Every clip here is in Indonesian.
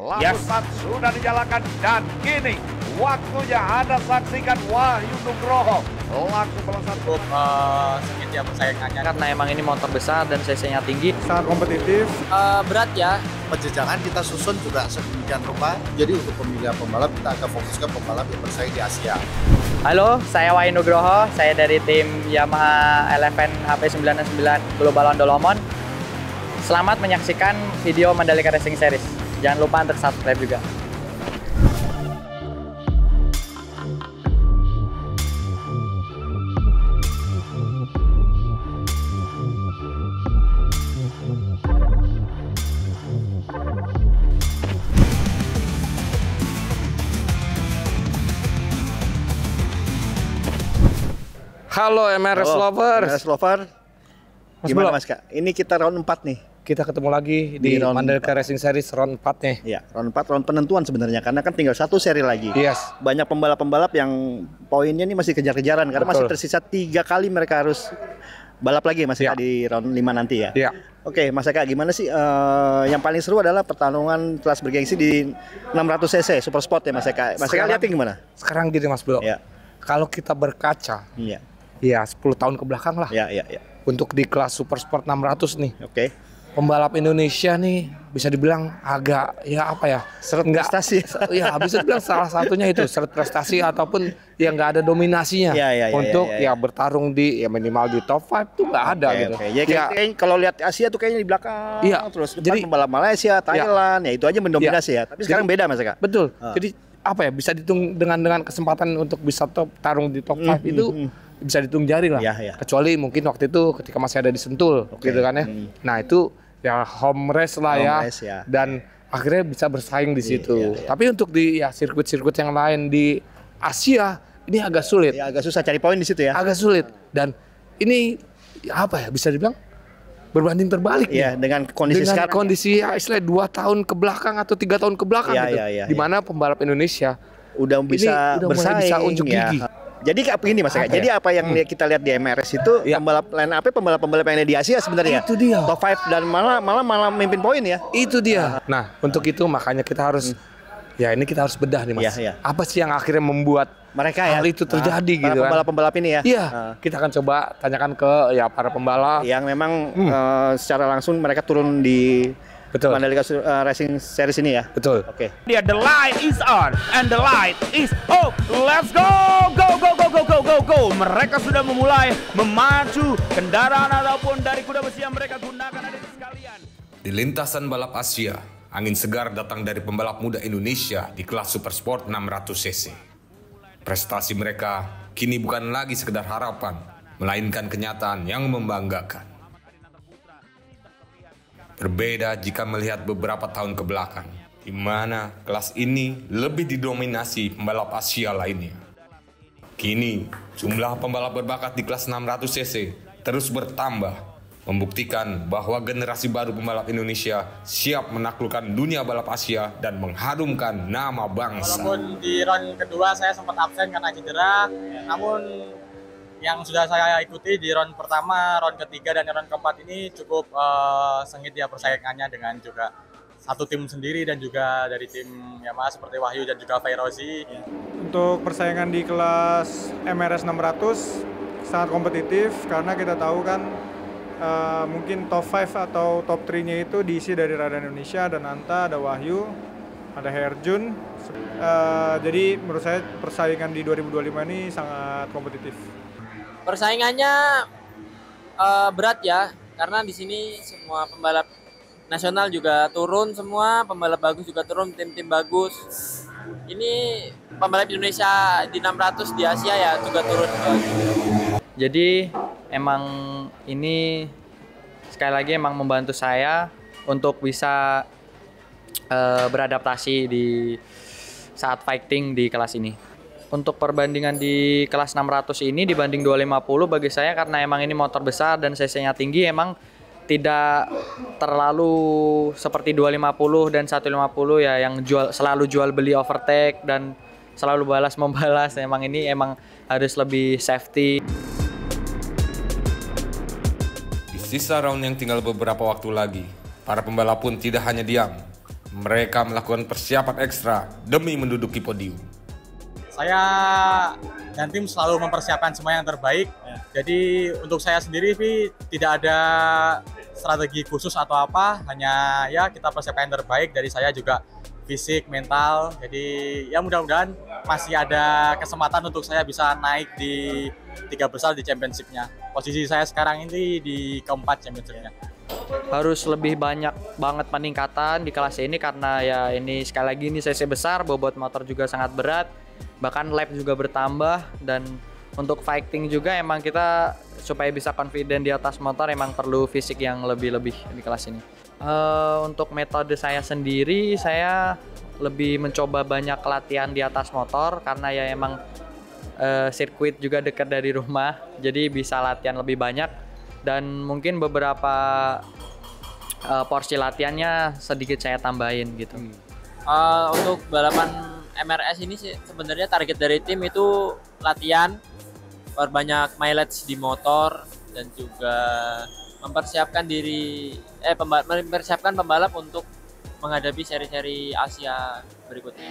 Lampu sudah dinyalakan dan kini waktunya Anda saksikan Wahyu Nugroho langsung melesat sengit ya persaingannya. Karena emang ini motor besar dan cc-nya tinggi. Sangat kompetitif. Berat ya. Penjejangan kita susun juga sedemikian rupa. Jadi untuk pemilihan pembalap kita akan fokuskan pembalap yang bersaing di Asia. Halo, saya Wahyu Nugroho. Saya dari tim Yamaha Eleven HP99 Global Andolomon. Selamat menyaksikan video Mandalika Racing Series. Jangan lupa untuk subscribe juga. Halo MRS Lovers. MRS Lover. Gimana Mas Kak? Ini kita round 4 nih. Kita ketemu lagi di Mandalika Racing Series round 4 nih. Iya, round 4 round penentuan sebenarnya karena kan tinggal satu seri lagi. Yes. Banyak pembalap-pembalap yang poinnya ini masih kejar-kejaran karena masih tersisa 3 kali mereka harus balap lagi Mas Eka di round 5 nanti ya. Iya. Oke, Mas Eka gimana sih yang paling seru adalah pertarungan kelas bergengsi di 600 cc Super Sport ya Mas Eka. Mas Eka lihatnya gimana? Sekarang gini Mas Bro. Iya. Kalau kita berkaca, Iya. ya 10 tahun ke belakang lah. Iya. Untuk di kelas Super Sport 600 nih. Oke. Pembalap Indonesia nih bisa dibilang agak ya apa ya? Seret prestasi. Ya bisa dibilang salah satunya itu seret prestasi ataupun yang nggak ada dominasinya untuk bertarung di ya minimal di top 5 tuh nggak ada gitu. Ya, kayaknya kalau lihat Asia tuh kayaknya di belakang terus depan jadi pembalap Malaysia, Thailand ya itu aja mendominasi ya. Tapi sekarang beda Mas Eka. Betul. Jadi apa ya bisa dihitung dengan kesempatan untuk bisa tarung di top 5 itu bisa dihitung jari lah. Kecuali mungkin waktu itu ketika masih ada di Sentul gitu kan ya. Nah itu ya home race lah ya. Dan akhirnya bisa bersaing di situ. Tapi untuk di ya sirkuit-sirkuit yang lain di Asia ini agak sulit. Ya, agak susah cari poin di situ ya. Agak sulit. Dan ini ya apa ya bisa dibilang berbanding terbalik ya, dengan kondisi dengan sekarang. Kondisi ya istilah 2 tahun ke belakang atau 3 tahun ke belakang gitu. Di mana pembalap Indonesia udah bisa bersaing, bisa unjuk gigi. Jadi kayak begini Mas Eka. Jadi apa yang kita lihat di MRS itu pembalap line up pembalap-pembalap yang ada di Asia sebenarnya. Itu dia. Top 5 dan malah memimpin poin ya. Itu dia. Nah, untuk itu makanya kita harus ya ini kita harus bedah nih Mas. Apa sih yang akhirnya membuat mereka hal itu terjadi gitu kan? Pembalap-pembalap ini ya. Iya. Kita akan coba tanyakan ke ya para pembalap yang memang secara langsung mereka turun di Mandalika Racing Series ini ya. Betul. Oke. Dia the light is on and the light is off. Let's go. Go. Mereka sudah memulai memacu kendaraan ataupun dari kuda besi yang mereka gunakan ada di sekalian. Di lintasan balap Asia, angin segar datang dari pembalap muda Indonesia di kelas Super Sport 600 cc. Prestasi mereka kini bukan lagi sekedar harapan, melainkan kenyataan yang membanggakan. Berbeda jika melihat beberapa tahun ke belakang, di mana kelas ini lebih didominasi pembalap Asia lainnya. Kini, jumlah pembalap berbakat di kelas 600 cc terus bertambah, membuktikan bahwa generasi baru pembalap Indonesia siap menaklukkan dunia balap Asia dan mengharumkan nama bangsa. Walaupun di round kedua saya sempat absen karena cedera, namun yang sudah saya ikuti di round pertama, round ketiga, dan round keempat ini cukup sengit ya persaingannya dengan juga satu tim sendiri dan juga dari tim Yamaha seperti Wahyu dan juga Fairozi. Untuk persaingan di kelas MRS 600 sangat kompetitif karena kita tahu kan mungkin top 5 atau top 3-nya itu diisi dari Radan Indonesia, ada Nanta, ada Wahyu, ada Herjun. Jadi menurut saya persaingan di 2025 ini sangat kompetitif. Persaingannya berat ya, karena di sini semua pembalap nasional juga turun semua, pembalap bagus juga turun, tim-tim bagus. Ini pembalap Indonesia di 600 di Asia ya juga turun. Jadi emang ini sekali lagi emang membantu saya untuk bisa beradaptasi di saat fighting di kelas ini. Untuk perbandingan di kelas 600 ini dibanding 250 bagi saya karena emang ini motor besar dan cc-nya tinggi, emang tidak terlalu seperti 250 dan 150 ya yang selalu jual beli overtake dan selalu balas membalas. Emang ini emang harus lebih safety. Di sisa round yang tinggal beberapa waktu lagi, para pembalap pun tidak hanya diam. mereka melakukan persiapan ekstra demi menduduki podium. Saya dan tim selalu mempersiapkan semua yang terbaik. Jadi untuk saya sendiri tidak ada strategi khusus atau apa, hanya ya kita persiapkan yang terbaik. Dari saya juga fisik, mental. Jadi ya mudah-mudahan masih ada kesempatan untuk saya bisa naik di 3 besar di championship-nya. Posisi saya sekarang ini di keempat championship-nya. Harus lebih banyak banget peningkatan di kelas ini karena ya ini sekali lagi ini CC besar, bobot motor juga sangat berat, bahkan lap juga bertambah, dan untuk fighting juga emang kita supaya bisa confident di atas motor emang perlu fisik yang lebih-lebih di kelas ini. Untuk metode saya sendiri, saya lebih mencoba banyak latihan di atas motor karena ya emang sirkuit juga dekat dari rumah, jadi bisa latihan lebih banyak dan mungkin beberapa porsi latihannya sedikit saya tambahin gitu. Untuk balapan MRS ini sih sebenarnya target dari tim itu latihan, perbanyak mileage di motor, dan juga mempersiapkan mempersiapkan pembalap untuk menghadapi seri-seri Asia berikutnya.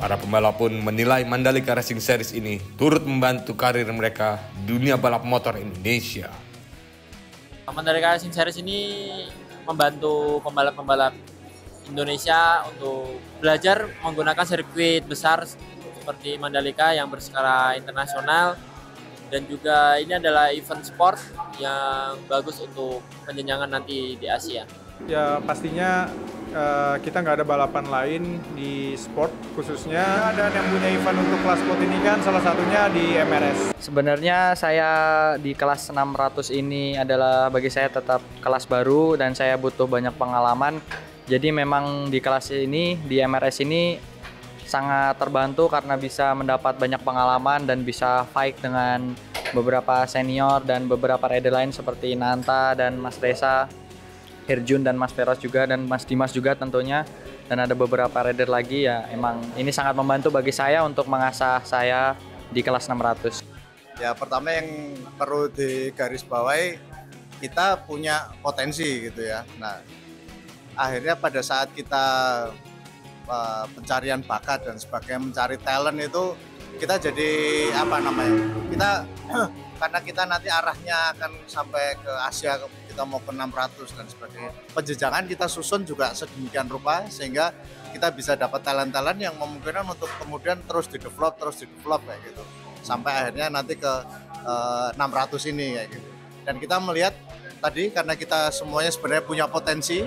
Para pembalap pun menilai Mandalika Racing Series ini turut membantu karir mereka di dunia balap motor Indonesia. Mandalika Racing Series ini membantu pembalap-pembalap Indonesia untuk belajar menggunakan sirkuit besar seperti Mandalika yang berskala internasional, dan juga ini adalah event sport yang bagus untuk penjenjangan nanti di Asia. Ya pastinya kita nggak ada balapan lain di sport khususnya, dan yang punya event untuk kelas sport ini kan salah satunya di MRS. Sebenarnya saya di kelas 600 ini adalah bagi saya tetap kelas baru dan saya butuh banyak pengalaman. Jadi memang di kelas ini, di MRS ini sangat terbantu karena bisa mendapat banyak pengalaman dan bisa fight dengan beberapa senior dan beberapa rider lain seperti Nanta dan Mas Reza, Herjun dan Mas Feros juga, dan Mas Dimas juga tentunya, dan ada beberapa rider lagi. Ya emang ini sangat membantu bagi saya untuk mengasah saya di kelas 600. Ya pertama yang perlu digarisbawahi, kita punya potensi gitu ya. Nah akhirnya pada saat kita pencarian bakat dan sebagainya, mencari talent itu kita jadi karena kita nanti arahnya akan sampai ke Asia, kita mau ke 600 dan sebagainya. Penjenjangan kita susun juga sedemikian rupa sehingga kita bisa dapat talent-talent yang memungkinkan untuk kemudian terus di-develop kayak gitu. Sampai akhirnya nanti ke 600 ini kayak gitu. Dan kita melihat tadi karena kita semuanya sebenarnya punya potensi,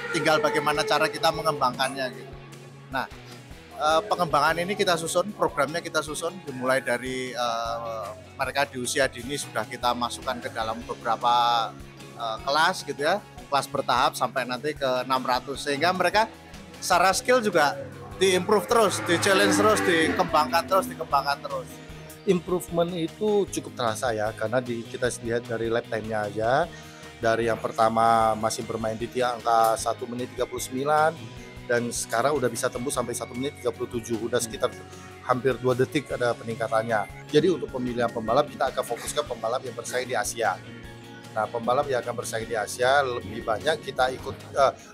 tinggal bagaimana cara kita mengembangkannya gitu. Nah, pengembangan ini kita susun, programnya kita susun, dimulai dari mereka di usia dini sudah kita masukkan ke dalam beberapa kelas gitu ya, kelas bertahap sampai nanti ke 600, sehingga mereka secara skill juga di-improve terus, di-challenge terus, dikembangkan terus. Improvement itu cukup terasa ya, karena kita lihat dari lap time-nya aja, dari yang pertama masih bermain di angka 1 menit 39, dan sekarang udah bisa tembus sampai 1 menit 37, udah sekitar hampir 2 detik ada peningkatannya. Jadi untuk pemilihan pembalap kita akan fokuskan pembalap yang bersaing di Asia. Nah, pembalap yang akan bersaing di Asia lebih banyak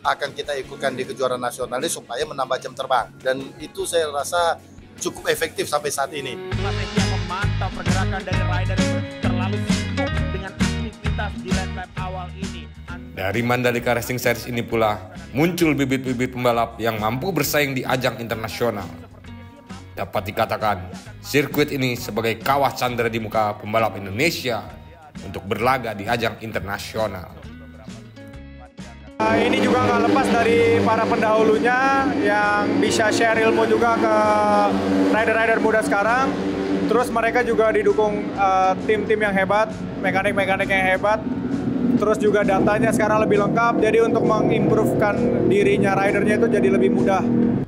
akan kita ikutkan di kejuaraan nasional ini supaya menambah jam terbang, dan itu saya rasa cukup efektif sampai saat ini. Strategi yang memantau pergerakan dari rider terlalu sibuk dengan aktivitas di lap-lap awal ini. Dari Mandalika Racing Series ini pula muncul bibit-bibit pembalap yang mampu bersaing di ajang internasional. Dapat dikatakan, sirkuit ini sebagai kawah candra di muka pembalap Indonesia untuk berlaga di ajang internasional. Ini juga nggak lepas dari para pendahulunya yang bisa share ilmu juga ke rider-rider muda sekarang. Terus mereka juga didukung tim-tim yang hebat, mekanik-mekanik yang hebat. Terus juga datanya sekarang lebih lengkap, jadi untuk mengimprovekan dirinya ridernya itu jadi lebih mudah.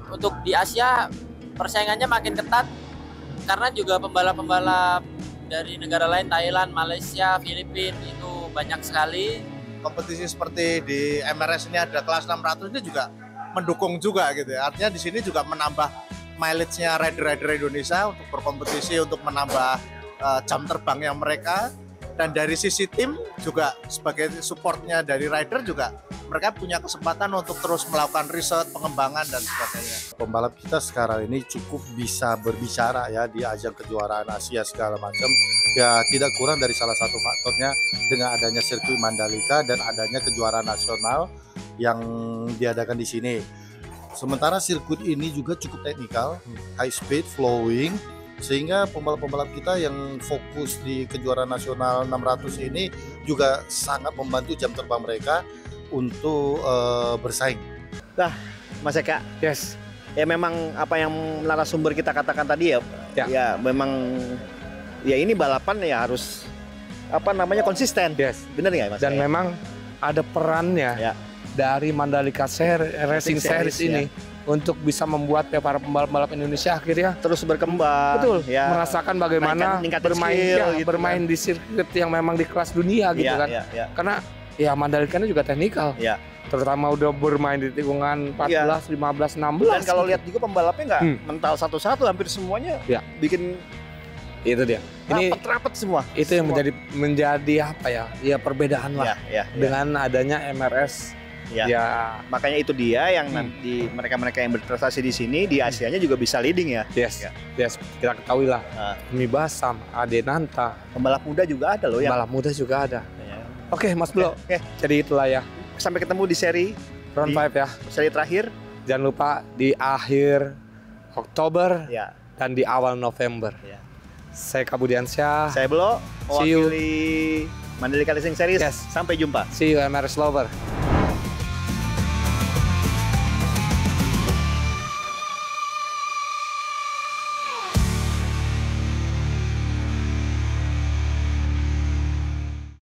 Untuk di Asia persaingannya makin ketat karena juga pembalap-pembalap dari negara lain, Thailand, Malaysia, Filipina itu banyak sekali. Kompetisi seperti di MRS ini ada kelas 600 ini juga mendukung juga gitu ya. Artinya di sini juga menambah mileage-nya rider-rider Indonesia untuk berkompetisi, untuk menambah jam terbangnya mereka. Dan dari sisi tim juga sebagai supportnya dari rider juga mereka punya kesempatan untuk terus melakukan riset, pengembangan dan sebagainya. Pembalap kita sekarang ini cukup bisa berbicara ya di ajang kejuaraan Asia segala macam. Ya tidak kurang dari salah satu faktornya dengan adanya sirkuit Mandalika dan adanya kejuaraan nasional yang diadakan di sini. Sementara sirkuit ini juga cukup teknikal, high speed, flowing, sehingga pembalap-pembalap kita yang fokus di kejuaraan nasional 600 ini juga sangat membantu jam terbang mereka untuk bersaing. Nah, Mas Eka, Yes. ya memang apa yang narasumber kita katakan tadi ya memang ya ini balapan ya harus konsisten. Yes. Bener nggak Mas? Dan memang ada perannya dari Mandalika Racing Series ini untuk bisa membuat ya para pembalap-pembalap Indonesia akhirnya terus berkembang. Betul. Ya. Merasakan bagaimana bermain di sirkuit yang memang di kelas dunia gitu kan. Karena ya Mandalika ini juga teknikal. Terutama udah bermain di tikungan 14, 15, 16. Dan kalau lihat juga pembalapnya nggak mental satu-satu, hampir semuanya bikin itu dia. Ini rapat semua. Itu yang menjadi apa ya? Ya perbedaan lah dengan adanya MRS. Ya, makanya itu dia yang nanti mereka-mereka yang berprestasi di sini di Asianya juga bisa leading ya. Yes, kita ketahui lah. Mi Basam, Ade Nanta, pembalap muda juga ada loh ya. Pembalap muda juga ada. Oke, Mas Blo. Jadi itulah ya. Sampai ketemu di seri Round 5 ya. Seri terakhir. Jangan lupa di akhir Oktober dan di awal November. Saya Kabudiansyah. Saya Blo, mewakili Mandalika Racing Series. Sampai jumpa. See you MRS Lover.